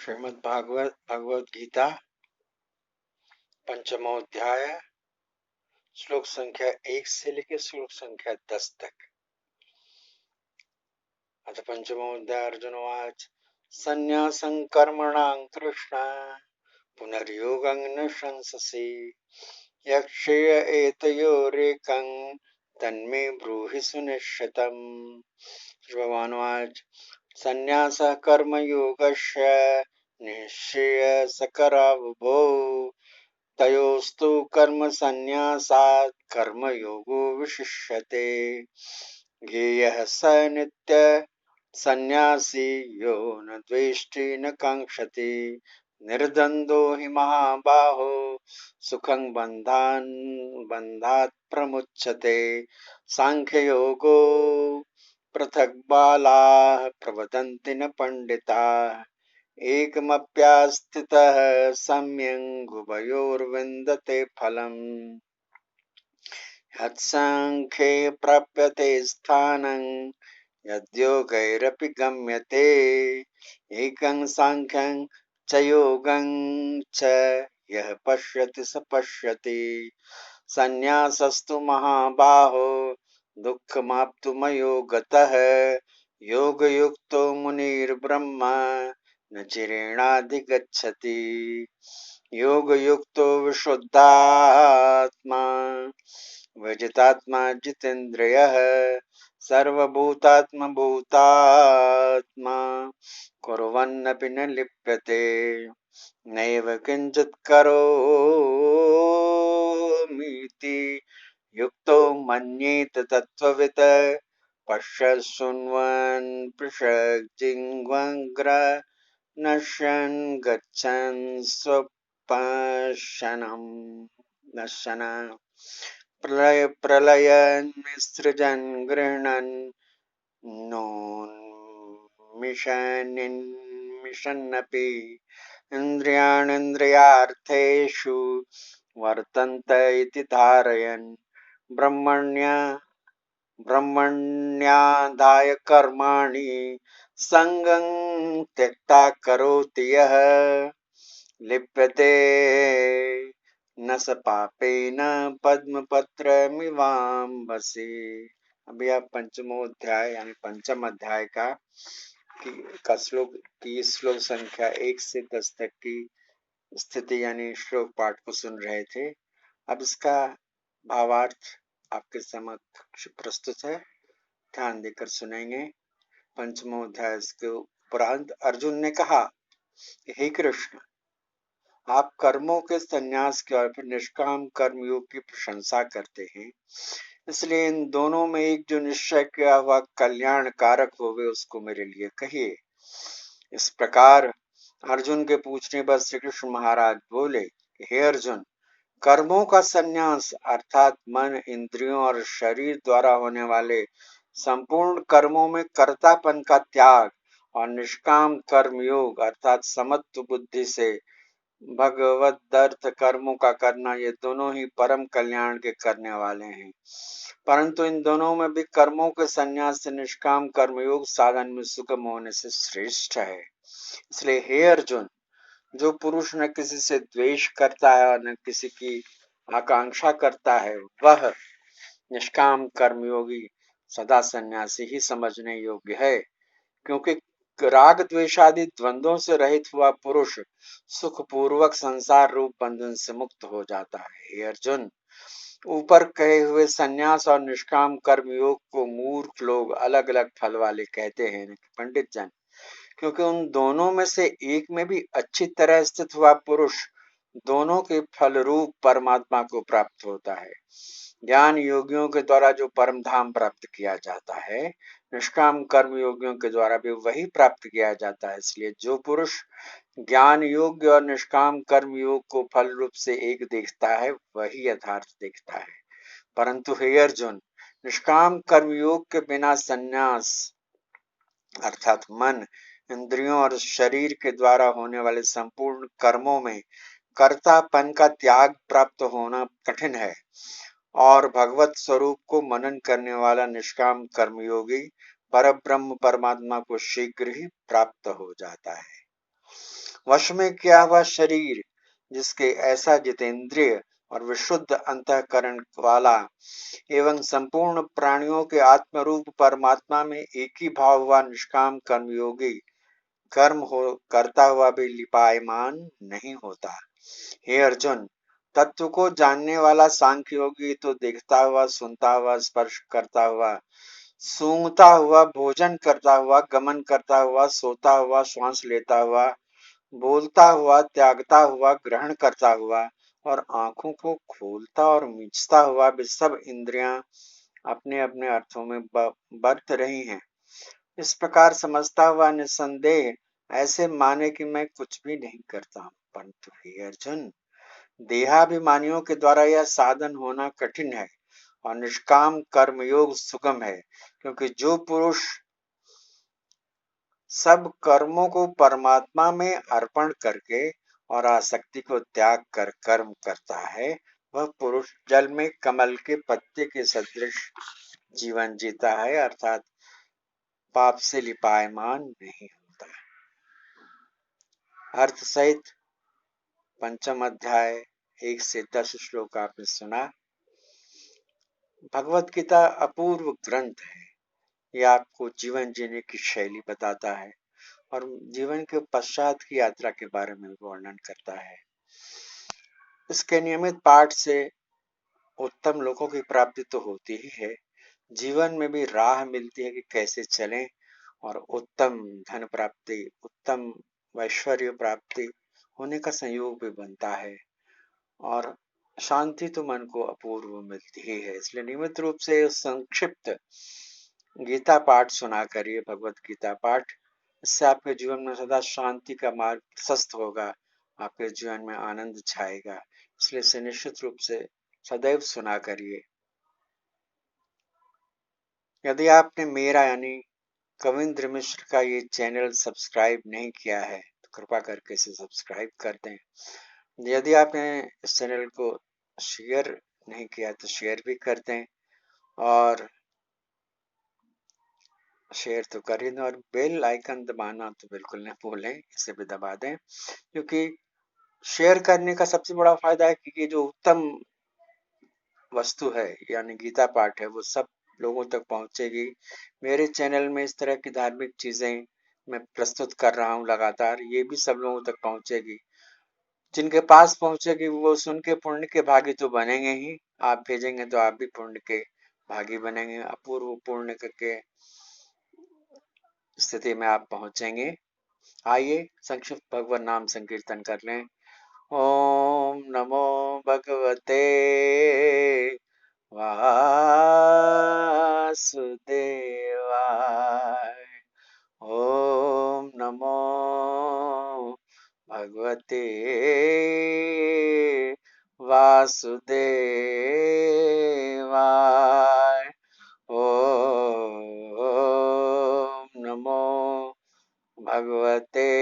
श्रीमद् भगवद गीता पंचमोध्याय श्लोक संख्या 1 से लेकर श्लोक संख्या 10 तक। अथ पंचमोध्याय अर्जुनोवाच संन्यासं कर्मणां कृष्ण पुनर्योगं न शंससि यक्षेय एतयोरेकं तन्मे ब्रूहि सुनिश्चितम्। भगवानुवाच संन्यासः कर्मयोगस्य निःश्रेयसकरावुभौ तयोस्तु कर्म संन्यासात् कर्मयोगो विशिष्यते। ज्ञेयः स नित्य संन्यासी यो न द्वेष्टि न काङ्क्षति निर्द्वन्द्वो हि महाबाहो सुखं बन्धात् प्रमुच्यते। सांख्ययोगो पृथक् बालाः प्रवदन्ति न पंडिताः एकमप्यास्थितः सम्यङ् उभयोर्विन्दते फलम्। यत्साङ्ख्ये प्राप्यते स्थानं यद्योगैरपि गम्यते एकं साङ्ख्यं च योगं च यः पश्यति स पश्यति। संन्यासस्तु महाबाहो दुःखमाप्तुमयो गतः योगयुक्तो मुनिर्ब्रह्मा न चिरेणाधिगच्छति। योगयुक्तो विशुद्धात्मा विजितात्मा जितेन्द्रियः सर्वभूतात्मा भूतात्मा कुर्वन्नपि न लिप्यते नैव किंचित् करोमीति युक्तो मन्येत तत्त्ववित् पश्यन् शृण्वन् पृषक् जिह्वाग्र नश्यन् गच्छन् स्वपश्यन् नश्यन् प्रलयन् विसृजन् गृह्णन् नोन्मिषन्नपि इन्द्रियाणीन्द्रियार्थेषु वर्तन्त इति धारयन् ब्रह्मण्यादाय कर्माणि संगं त्यक्ता करोति यः लिप्यते न स पापेन पद्मपत्रमिवाम्भसि। अभी आप पंचमोध्याय यानी पंचम अध्याय का श्लोक संख्या 1 से 10 तक की स्थिति यानी श्लोक पाठ को सुन रहे थे। अब इसका भावार्थ आपके समक्ष प्रस्तुत है, ध्यान देकर सुनेंगे। पंचमोध्याय के उपरांत अर्जुन ने कहा, हे कृष्ण, आप कर्मों के संन्यास के और फिर निष्काम कर्मयोग की प्रशंसा करते हैं, इसलिए इन दोनों में एक जो निश्चय किया हुआ कल्याण कारक होवे उसको मेरे लिए कहिए। इस प्रकार अर्जुन के पूछने पर श्री कृष्ण महाराज बोले, हे अर्जुन, कर्मों का संन्यास अर्थात मन, इंद्रियों और शरीर द्वारा होने वाले संपूर्ण कर्मों में कर्तापन का त्याग और निष्काम कर्मयोग अर्थात समत्व बुद्धि से भगवदर्थ कर्मों का करना, ये दोनों ही परम कल्याण के करने वाले हैं। परंतु इन दोनों में भी कर्मों के संन्यास से निष्काम कर्मयोग साधन में सुगम होने से श्रेष्ठ है। इसलिए हे अर्जुन, जो पुरुष न किसी से द्वेष करता है और न किसी की आकांक्षा करता है, वह निष्काम कर्मयोगी सदा सन्यासी ही समझने योग्य है, क्योंकि राग द्वेषादि द्वंद्वों से रहित हुआ पुरुष सुख पूर्वक संसार रूप बंधन से मुक्त हो जाता है। हे अर्जुन, ऊपर कहे हुए संन्यास और निष्काम कर्म योग को मूर्ख लोग अलग अलग फल वाले कहते हैं पंडित जन, क्योंकि उन दोनों में से एक में भी अच्छी तरह स्थित हुआ पुरुष दोनों के फल रूप परमात्मा को प्राप्त होता है। ज्ञान योगियों के द्वारा जो परम धाम प्राप्त किया जाता है, निष्काम कर्म योगियों के द्वारा भी वही प्राप्त किया जाता है। इसलिए जो पुरुष ज्ञान योग्य और निष्काम कर्म योग को फल रूप से एक देखता है, वही यथार्थ देखता है। परंतु हे अर्जुन, निष्काम कर्म योग के बिना संन्यास अर्थात मन, इंद्रियों और शरीर के द्वारा होने वाले संपूर्ण कर्मों में कर्तापन का त्याग प्राप्त होना कठिन है, और भगवत स्वरूप को मनन करने वाला निष्काम कर्मयोगी परब्रह्म परमात्मा को शीघ्र ही प्राप्त हो जाता है। वश में किया हुआ शरीर, जिसके ऐसा जितेंद्रिय और विशुद्ध अंतःकरण वाला एवं संपूर्ण प्राणियों के आत्मरूप परमात्मा में एक ही भाव हुआ निष्काम कर्मयोगी कर्म हो करता हुआ भी लिपायमान नहीं होता। हे अर्जुन, तत्व को जानने वाला सांख्य योगी तो देखता हुआ, सुनता हुआ, स्पर्श करता हुआ, सूंघता हुआ, भोजन करता हुआ, गमन करता हुआ, सोता हुआ, श्वास लेता हुआ, बोलता हुआ, त्यागता हुआ, ग्रहण करता हुआ और आंखों को खोलता और मीचता हुआ भी सब इंद्रियां अपने अपने अर्थों में बरत रही हैं। इस प्रकार समझता हुआ निसंदेह ऐसे माने कि मैं कुछ भी नहीं करता हूं। परंतु हे अर्जुन, देहाभिमानियों के द्वारा यह साधन होना कठिन है और निष्काम कर्मयोग सुगम है, क्योंकि जो पुरुष सब कर्मों को परमात्मा में अर्पण करके और आसक्ति को त्याग कर कर्म करता है, वह पुरुष जल में कमल के पत्ते के सदृश जीवन जीता है, अर्थात पाप से लिपायमान नहीं होता। अर्थ सहित पंचम अध्याय 1 से 10 श्लोक आपने सुना। भगवत गीता अपूर्व ग्रंथ है। यह आपको जीवन जीने की शैली बताता है और जीवन के पश्चात की यात्रा के बारे में वर्णन करता है। इसके नियमित पाठ से उत्तम लोगों की प्राप्ति तो होती ही है, जीवन में भी राह मिलती है कि कैसे चलें और उत्तम धन प्राप्ति, उत्तम ऐश्वर्य प्राप्ति होने का संयोग भी बनता है और शांति तो मन को अपूर्व मिलती ही है। इसलिए नियमित रूप से संक्षिप्त गीता पाठ सुना करिए, भगवत गीता पाठ। इससे आपके जीवन में सदा शांति का मार्ग प्रशस्त होगा, आपके जीवन में आनंद छाएगा। इसलिए इसे निश्चित रूप से सदैव सुना करिए। यदि आपने मेरा यानी कविंद्र मिश्र का ये चैनल सब्सक्राइब नहीं किया है तो कृपा करके इसे सब्सक्राइब कर दें। यदि आपने इस चैनल को शेयर नहीं किया तो शेयर भी कर दें और शेयर तो कर ही दें और बेल आइकन दबाना तो बिल्कुल नहीं भूलें, इसे भी दबा दें, क्योंकि शेयर करने का सबसे बड़ा फायदा है कि ये जो उत्तम वस्तु है यानी गीता पाठ है वो सब लोगों तक पहुंचेगी। मेरे चैनल में इस तरह की धार्मिक चीजें मैं प्रस्तुत कर रहा हूँ लगातार, ये भी सब लोगों तक पहुंचेगी। जिनके पास पहुंचेगी वो सुन के पुण्य के भागी तो बनेंगे ही, आप भेजेंगे तो आप भी पुण्य के भागी बनेंगे, अपूर्व पुण्य के स्थिति में आप पहुंचेंगे। आइए संक्षिप्त भगवत नाम संकीर्तन कर लें। ओम नमो भगवते वासुदेवाय। ओम नमो भगवते वासुदेवाय। ओम नमो भगवते